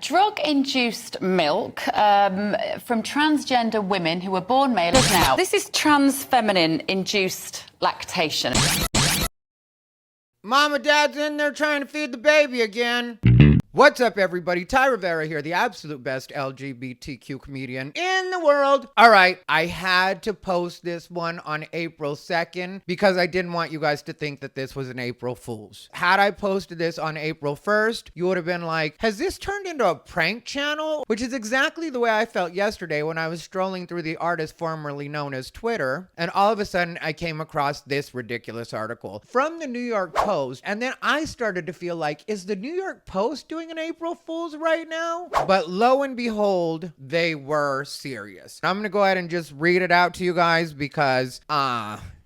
Drug-induced milk from transgender women who were born male. Now, this is trans feminine-induced lactation. Mama, Dad's in there trying to feed the baby again. What's up, everybody? Ty Rivera here, the absolute best LGBTQ comedian in the world. All right, I had to post this one on April 2nd because I didn't want you guys to think that this was an April Fool's. Had I posted this on April 1st, you would have been like, has this turned into a prank channel? Which is exactly the way I felt yesterday when I was strolling through the artist formerly known as Twitter, and all of a sudden I came across this ridiculous article from the New York Post, and then I started to feel like, is the New York Post doing an April Fool's right now? But lo and behold, they were serious. I'm gonna go ahead and just read it out to you guys because,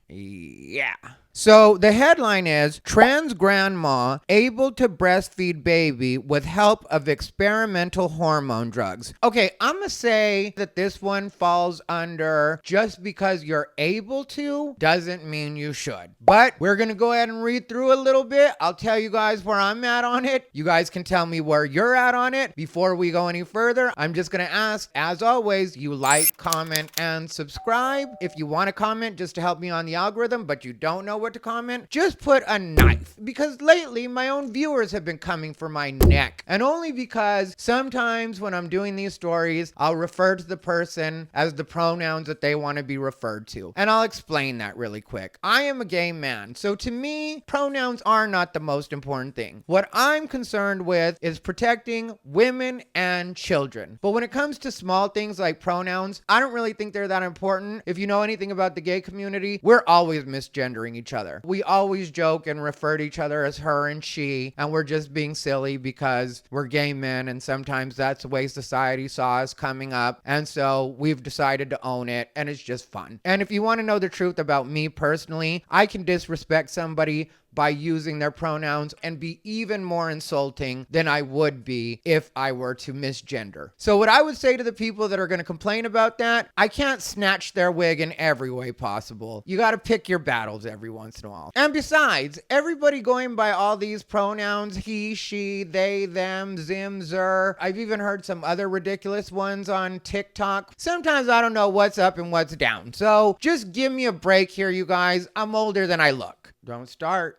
yeah. So the headline is, trans grandma able to breastfeed baby with help of experimental hormone drugs. Okay, I'm gonna say that this one falls under just because you're able to doesn't mean you should. But we're gonna go ahead and read through a little bit. I'll tell you guys where I'm at on it. You guys can tell me where you're at on it. Before we go any further, I'm just gonna ask, as always, you like, comment, and subscribe. If you want to comment just to help me on the algorithm, but you don't know what to comment, just put a knife, because lately my own viewers have been coming for my neck, and only because sometimes when I'm doing these stories I'll refer to the person as the pronouns that they want to be referred to, and I'll explain that really quick. I am a gay man, so to me pronouns are not the most important thing. What I'm concerned with is protecting women and children, but when it comes to small things like pronouns, I don't really think they're that important. If you know anything about the gay community, we're always misgendering each other. We always joke and refer to each other as her and she, and we're just being silly because we're gay men, and sometimes that's the way society saw us coming up, and so we've decided to own it, and it's just fun. And if you want to know the truth about me personally, I can disrespect somebody by using their pronouns and be even more insulting than I would be if I were to misgender. So what I would say to the people that are going to complain about that, I can't snatch their wig in every way possible. You got to pick your battles every once in a while. And besides, everybody going by all these pronouns, he, she, they, them, zim, zer. I've even heard some other ridiculous ones on TikTok. Sometimes I don't know what's up and what's down. So just give me a break here, you guys. I'm older than I look. Don't start.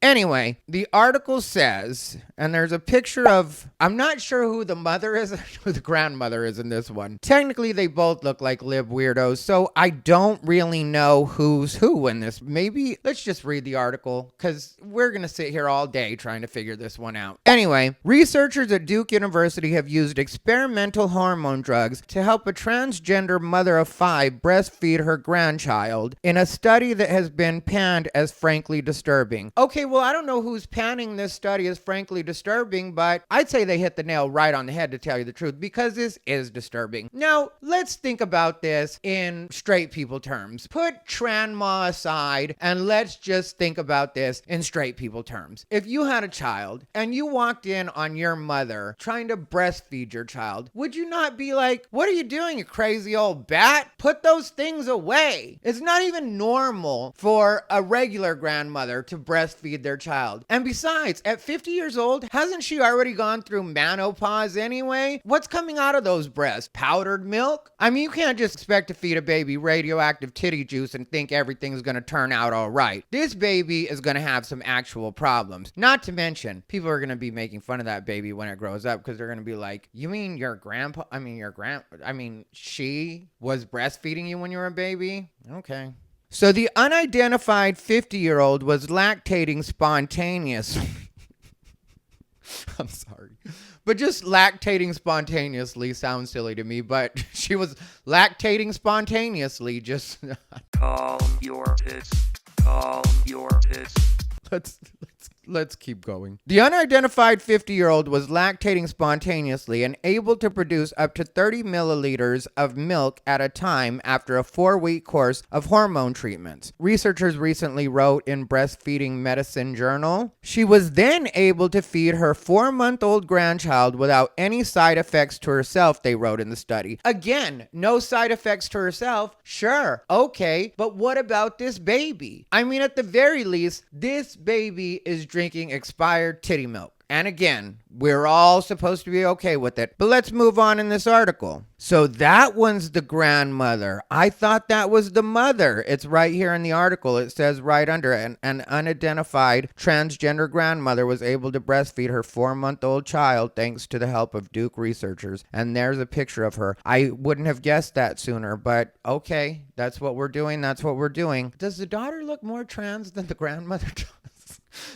Anyway, the article says, and there's a picture of, I'm not sure who the mother is, who the grandmother is in this one. Technically, they both look like lib weirdos, so I don't really know who's who in this. Maybe let's just read the article, because we're going to sit here all day trying to figure this one out. Anyway, researchers at Duke University have used experimental hormone drugs to help a transgender mother of 5 breastfeed her grandchild in a study that has been panned as frankly disturbing. Okay, well, I don't know who's panning this study as frankly disturbing, but I'd say they hit the nail right on the head, to tell you the truth, because this is disturbing. Now, let's think about this in straight people terms. Put tranma aside and let's just think about this in straight people terms. If you had a child and you walked in on your mother trying to breastfeed your child, would you not be like, what are you doing, you crazy old bat? Put those things away. It's not even normal for a regular grandmother to breastfeed their child. And besides, at 50 years old, hasn't she already gone through menopause anyway? What's coming out of those breasts? Powdered milk? I mean, you can't just expect to feed a baby radioactive titty juice and think everything's gonna turn out all right. This baby is gonna have some actual problems. Not to mention, people are gonna be making fun of that baby when it grows up, because they're gonna be like, you mean she was breastfeeding you when you were a baby? Okay. So the unidentified 50-year-old was lactating spontaneously. I'm sorry. But just lactating spontaneously sounds silly to me, but she was lactating spontaneously, just... Calm your tits. Calm your tits. Let's keep going. The unidentified 50-year-old was lactating spontaneously and able to produce up to 30 milliliters of milk at a time after a 4-week course of hormone treatments. Researchers recently wrote in Breastfeeding Medicine Journal. She was then able to feed her 4-month-old grandchild without any side effects to herself, they wrote in the study. Again, no side effects to herself? Sure, okay, but what about this baby? I mean, at the very least, this baby is drinking expired titty milk. And again, we're all supposed to be okay with it. But let's move on in this article. So that one's the grandmother. I thought that was the mother. It's right here in the article. It says right under it, an unidentified transgender grandmother was able to breastfeed her 4-month-old child thanks to the help of Duke researchers. And there's a picture of her. I wouldn't have guessed that sooner, but okay, that's what we're doing. That's what we're doing. Does the daughter look more trans than the grandmother does?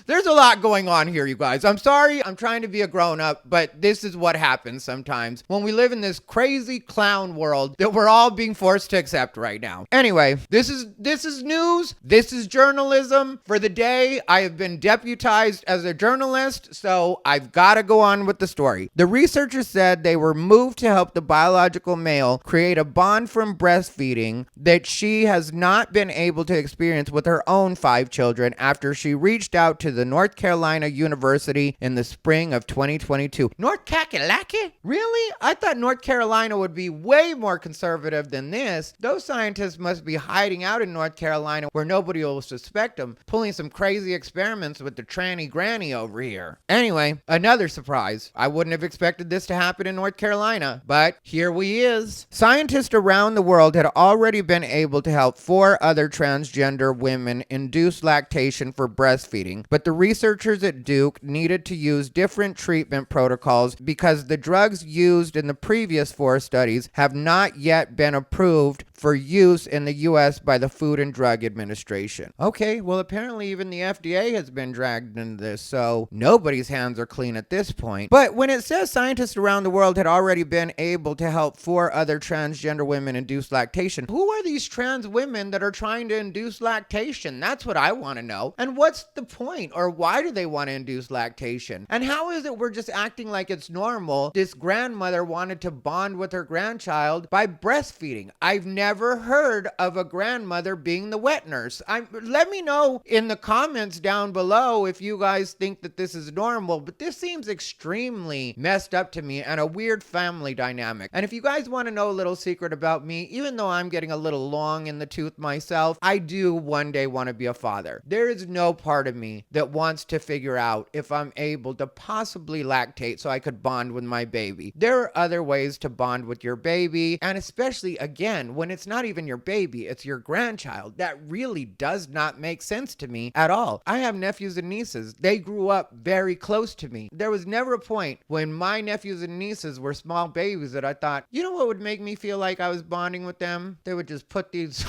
There's a lot going on here, you guys. I'm sorry. I'm trying to be a grown-up, but this is what happens sometimes when we live in this crazy clown world that we're all being forced to accept right now. Anyway, this is news. This is journalism. For the day, I have been deputized as a journalist, so I've got to go on with the story. The researchers said they were moved to help the biological male create a bond from breastfeeding that she has not been able to experience with her own 5 children after she reached out to the North Carolina University in the spring of 2022. North Kakalaki? Really? I thought North Carolina would be way more conservative than this. Those scientists must be hiding out in North Carolina where nobody will suspect them, pulling some crazy experiments with the tranny granny over here. Anyway, another surprise. I wouldn't have expected this to happen in North Carolina, but here we is. Scientists around the world had already been able to help 4 other transgender women induce lactation for breastfeeding. But the researchers at Duke needed to use different treatment protocols because the drugs used in the previous 4 studies have not yet been approved for use in the U.S. by the Food and Drug Administration. Okay, well, apparently even the FDA has been dragged into this, so nobody's hands are clean at this point. But when it says scientists around the world had already been able to help 4 other transgender women induce lactation, who are these trans women that are trying to induce lactation? That's what I want to know. And what's the point, or why do they want to induce lactation? And how is it we're just acting like it's normal? This grandmother wanted to bond with her grandchild by breastfeeding. I've never heard of a grandmother being the wet nurse. Let me know in the comments down below if you guys think that this is normal, but this seems extremely messed up to me and a weird family dynamic. And if you guys want to know a little secret about me, even though I'm getting a little long in the tooth myself, I do one day want to be a father. There is no part of me that wants to figure out if I'm able to possibly lactate so I could bond with my baby. There are other ways to bond with your baby, and especially, again, when it's not even your baby, it's your grandchild. That really does not make sense to me at all. I have nephews and nieces. They grew up very close to me. There was never a point when my nephews and nieces were small babies that I thought, you know what would make me feel like I was bonding with them? They would just put these...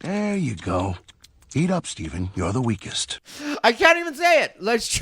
There you go. Eat up, Stephen. You're the weakest. I can't even say it. Let's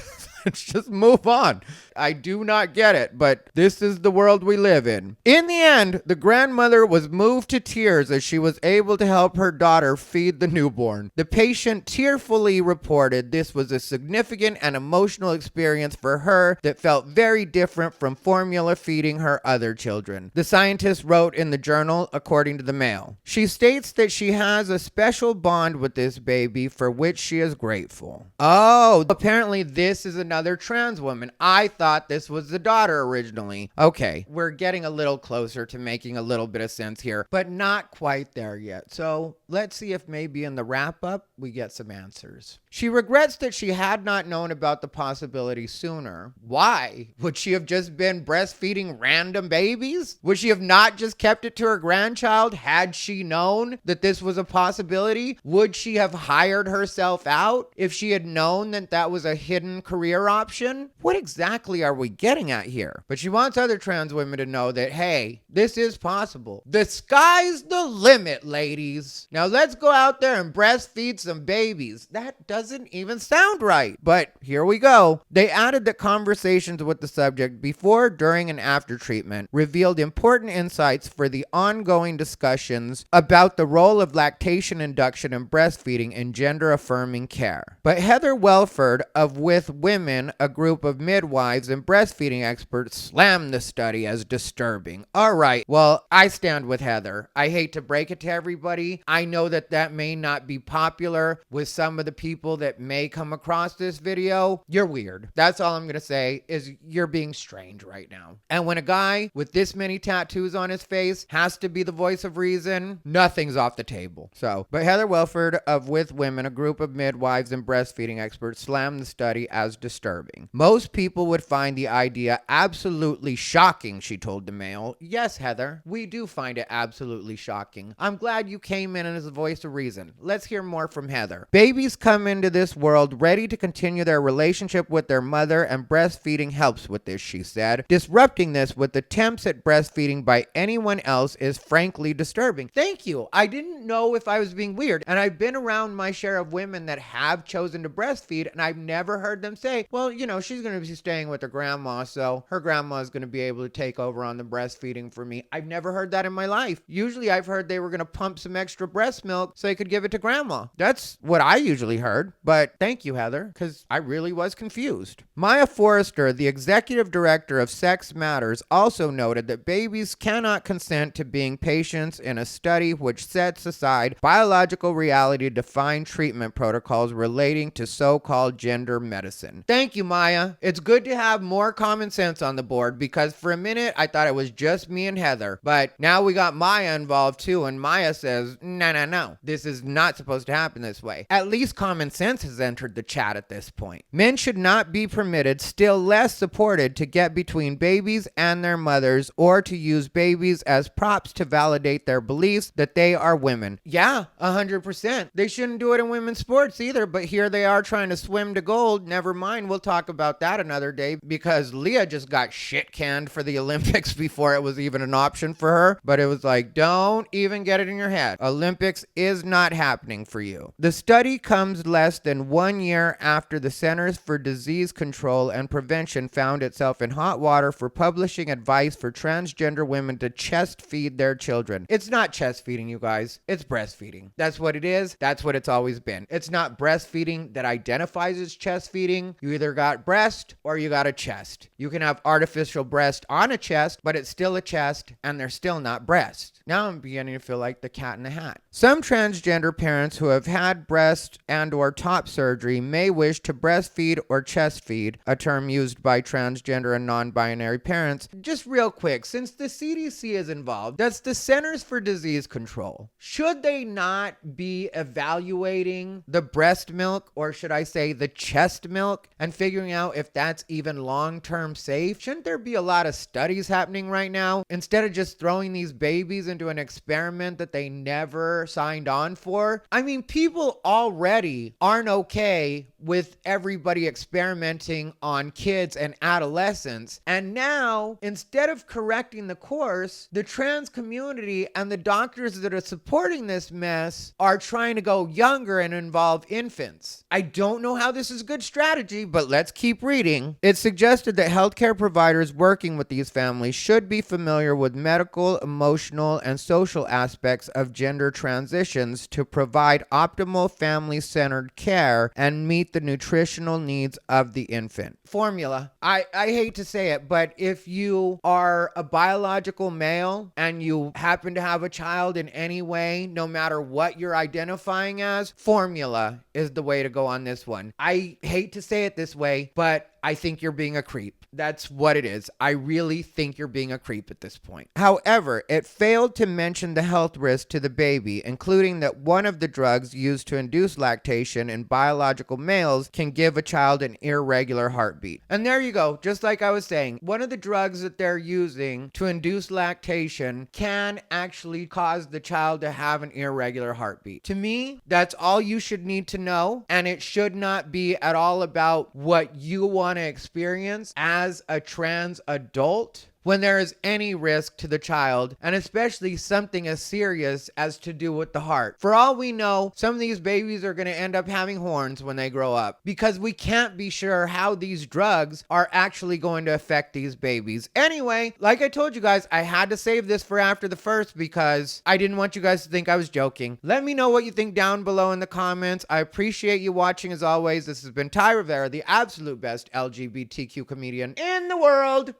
just move on. I do not get it, but this is the world we live in. In the end, the grandmother was moved to tears as she was able to help her daughter feed the newborn. The patient tearfully reported this was a significant and emotional experience for her that felt very different from formula feeding her other children. The scientist wrote in the journal, according to the Mail. She states that she has a special bond with this baby for which she is grateful. Oh, apparently this is another trans woman. I thought this was the daughter originally. Okay, we're getting a little closer to making a little bit of sense here, but not quite there yet. So let's see if maybe in the wrap up we get some answers. She regrets that she had not known about the possibility sooner. Why? Would she have just been breastfeeding random babies? Would she have not just kept it to her grandchild had she known that this was a possibility? Would she have hired herself out if she had known that that was a hidden career option? What exactly are we getting at here? But she wants other trans women to know that, hey, this is possible. The sky's the limit, ladies. Now let's go out there and breastfeed some babies. That doesn't even sound right. But here we go. They added that conversations with the subject before, during, and after treatment revealed important insights for the ongoing discussions about the role of lactation induction and breastfeeding in gender-affirming care. But Heather Welford of With Women, a group of midwives and breastfeeding experts, slammed the study as disturbing. All right, well, I stand with Heather. I hate to break it to everybody. I know that may not be popular particular with some of the people that may come across this video, you're weird. That's all I'm going to say, is you're being strange right now. And when a guy with this many tattoos on his face has to be the voice of reason, nothing's off the table. But Heather Welford of With Women, a group of midwives and breastfeeding experts, slammed the study as disturbing. Most people would find the idea absolutely shocking, she told the Mail. Yes, Heather, we do find it absolutely shocking. I'm glad you came in as a voice of reason. Let's hear more from Heather. Babies come into this world ready to continue their relationship with their mother, and breastfeeding helps with this, she said. Disrupting this with attempts at breastfeeding by anyone else is frankly disturbing. Thank you. I didn't know if I was being weird, and I've been around my share of women that have chosen to breastfeed, and I've never heard them say, well, you know, she's going to be staying with her grandma, so her grandma is going to be able to take over on the breastfeeding for me. I've never heard that in my life. Usually I've heard they were going to pump some extra breast milk so they could give it to grandma. That's what I usually heard, but thank you, Heather, because I really was confused. Maya Forrester, the executive director of Sex Matters, also noted that babies cannot consent to being patients in a study which sets aside biological reality to define treatment protocols relating to so-called gender medicine. Thank you, Maya. It's good to have more common sense on the board, because for a minute I thought it was just me and Heather, but now we got Maya involved too, and Maya says, no, this is not supposed to happen this way. At least common sense has entered the chat at this point. Men should not be permitted, still less supported, to get between babies and their mothers, or to use babies as props to validate their beliefs that they are women. Yeah, 100%. They shouldn't do it in women's sports either, but here they are trying to swim to gold. Never mind, we'll talk about that another day, because Leah just got shit canned for the Olympics before it was even an option for her. But it was like, don't even get it in your head. Olympics is not happening for you. The study comes less than 1 year after the Centers for Disease Control and Prevention found itself in hot water for publishing advice for transgender women to chest feed their children. It's not chest feeding, you guys. It's breastfeeding. That's what it is. That's what it's always been. It's not breastfeeding that identifies as chest feeding. You either got breast or you got a chest. You can have artificial breast on a chest, but it's still a chest and they're still not breast. Now I'm beginning to feel like the cat in the hat. Some transgender parents who have had breast and or top surgery may wish to breastfeed or chest feed, a term used by transgender and non-binary parents. Just real quick, since the CDC is involved, that's the Centers for Disease Control. Should they not be evaluating the breast milk, or should I say the chest milk, and figuring out if that's even long-term safe? Shouldn't there be a lot of studies happening right now, instead of just throwing these babies into an experiment that they never signed on for? I mean, people already aren't okay with everybody experimenting on kids and adolescents, and now instead of correcting the course, the trans community and the doctors that are supporting this mess are trying to go younger and involve infants. I don't know how this is a good strategy, but let's keep reading. It suggested that healthcare providers working with these families should be familiar with medical, emotional, and social aspects of gender transitions to provide optimal family-centered care and meet the nutritional needs of the infant. Formula. I hate to say it, but if you are a biological male and you happen to have a child in any way, no matter what you're identifying as, formula is the way to go on this one. I hate to say it this way, but I think you're being a creep. That's what it is. I really think you're being a creep at this point. However, it failed to mention the health risk to the baby, including that one of the drugs used to induce lactation in biological males can give a child an irregular heartbeat. And there you go. Just like I was saying, one of the drugs that they're using to induce lactation can actually cause the child to have an irregular heartbeat. To me, that's all you should need to know, and it should not be at all about what you want to experience as a trans adult when there is any risk to the child, and especially something as serious as to do with the heart. For all we know, some of these babies are going to end up having horns when they grow up, because we can't be sure how these drugs are actually going to affect these babies. Anyway, like I told you guys, I had to save this for after the first because I didn't want you guys to think I was joking. Let me know what you think down below in the comments. I appreciate you watching as always. This has been Ty Rivera, the absolute best LGBTQ comedian in the world.